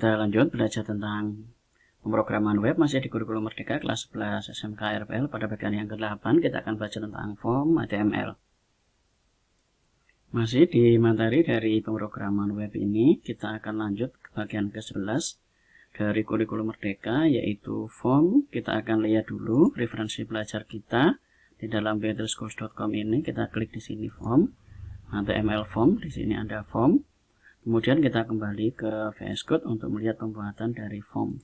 Kita lanjut belajar tentang pemrograman web masih di kurikulum Merdeka kelas 11 SMK RPL. Pada bagian yang ke-8 kita akan belajar tentang form HTML. Masih di materi dari pemrograman web ini, kita akan lanjut ke bagian ke-11 dari kurikulum Merdeka, yaitu form. Kita akan lihat dulu referensi belajar kita di dalam beatricecourse.com ini. Kita klik di sini form, HTML form. Di sini ada form. Kemudian kita kembali ke VS Code untuk melihat pembuatan dari form.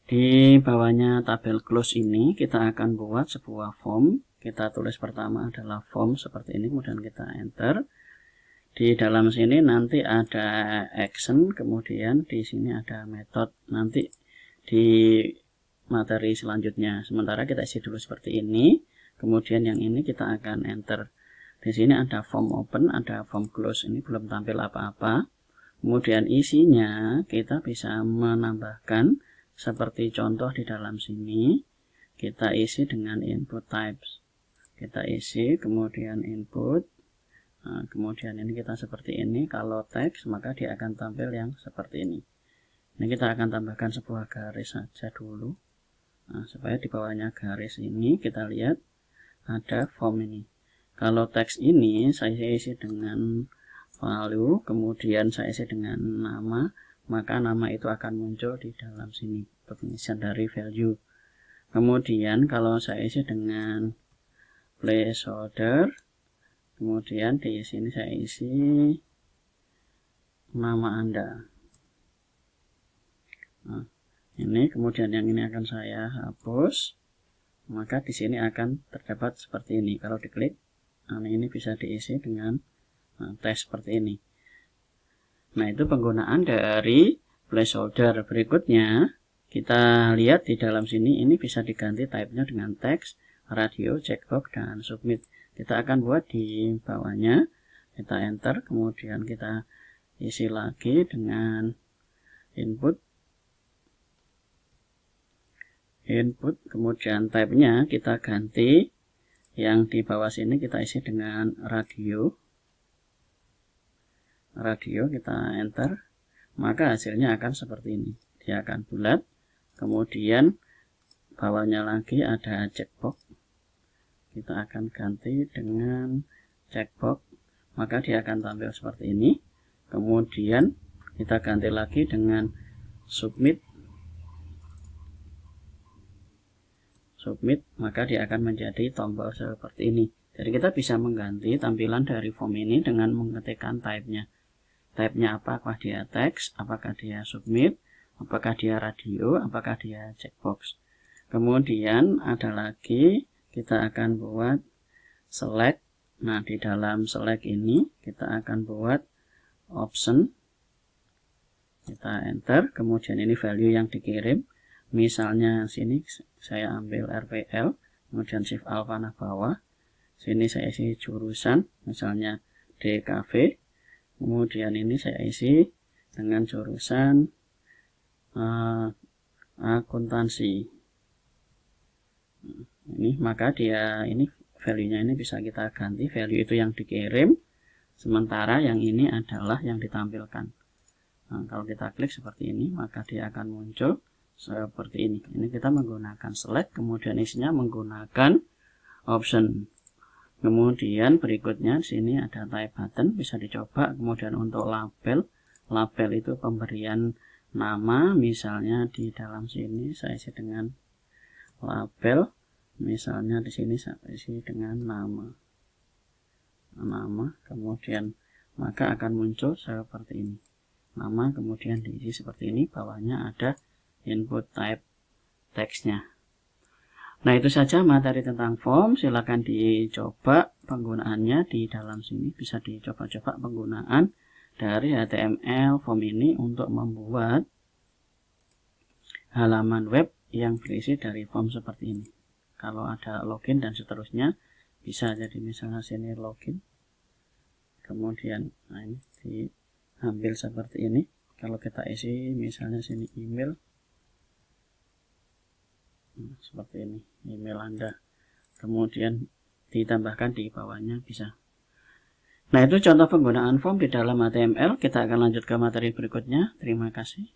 Di bawahnya tabel close ini kita akan buat sebuah form. Kita tulis pertama adalah form seperti ini, kemudian kita enter. Di dalam sini nanti ada action, kemudian di sini ada method. Nanti di materi selanjutnya. Sementara kita isi dulu seperti ini. Kemudian yang ini kita akan enter. Di sini ada form open, ada form close. Ini belum tampil apa-apa. Kemudian isinya kita bisa menambahkan seperti contoh di dalam sini. Kita isi dengan input types. Kita isi, kemudian input. Nah, kemudian ini kita seperti ini. Kalau teks maka dia akan tampil yang seperti ini. Ini kita akan tambahkan sebuah garis saja dulu. Nah, supaya di bawahnya garis ini kita lihat ada form ini. Kalau teks ini saya isi dengan value, kemudian saya isi dengan nama, maka nama itu akan muncul di dalam sini, pengisian dari value. Kemudian kalau saya isi dengan placeholder, kemudian di sini saya isi nama Anda. Nah, ini kemudian yang ini akan saya hapus, maka di sini akan terdapat seperti ini. Kalau diklik, nah, ini bisa diisi dengan teks seperti ini. Nah, itu penggunaan dari placeholder. Berikutnya kita lihat di dalam sini, ini bisa diganti type-nya dengan teks, radio, checkbox, dan submit. Kita akan buat di bawahnya. Kita enter, kemudian kita isi lagi dengan input, kemudian type-nya kita ganti. Yang di bawah sini kita isi dengan radio. Radio kita enter, maka hasilnya akan seperti ini. Dia akan bulat. Kemudian bawahnya lagi ada checkbox. Kita akan ganti dengan checkbox, maka dia akan tampil seperti ini. Kemudian kita ganti lagi dengan submit, maka dia akan menjadi tombol seperti ini. Jadi kita bisa mengganti tampilan dari form ini dengan mengetikkan type-nya. Type-nya apakah dia teks, apakah dia submit, apakah dia radio, apakah dia checkbox. Kemudian ada lagi, kita akan buat select. Nah, di dalam select ini kita akan buat option. Kita enter, kemudian ini value yang dikirim. Misalnya sini saya ambil RPL, kemudian shift alpha nah bawah. Sini saya isi jurusan, misalnya DKV. Kemudian ini saya isi dengan jurusan akuntansi. Ini maka dia ini value-nya ini bisa kita ganti, value itu yang dikirim, sementara yang ini adalah yang ditampilkan. Nah, kalau kita klik seperti ini, maka dia akan muncul seperti ini. Ini kita menggunakan select, kemudian isinya menggunakan option. Kemudian berikutnya sini ada type button, bisa dicoba. Kemudian untuk label, label itu pemberian nama, misalnya di dalam sini saya isi dengan label, misalnya di sini saya isi dengan nama, kemudian maka akan muncul seperti ini. Nama kemudian diisi seperti ini, bawahnya ada input type teksnya. Nah, itu saja materi tentang form. Silakan dicoba penggunaannya di dalam sini. Bisa dicoba-coba penggunaan dari HTML form ini untuk membuat halaman web yang berisi dari form seperti ini. Kalau ada login dan seterusnya, bisa jadi misalnya sini login. Kemudian nah ini diambil seperti ini. Kalau kita isi misalnya sini email, seperti ini email Anda, kemudian ditambahkan di bawahnya bisa. Nah, itu contoh penggunaan form di dalam HTML. Kita akan lanjut ke materi berikutnya. Terima kasih.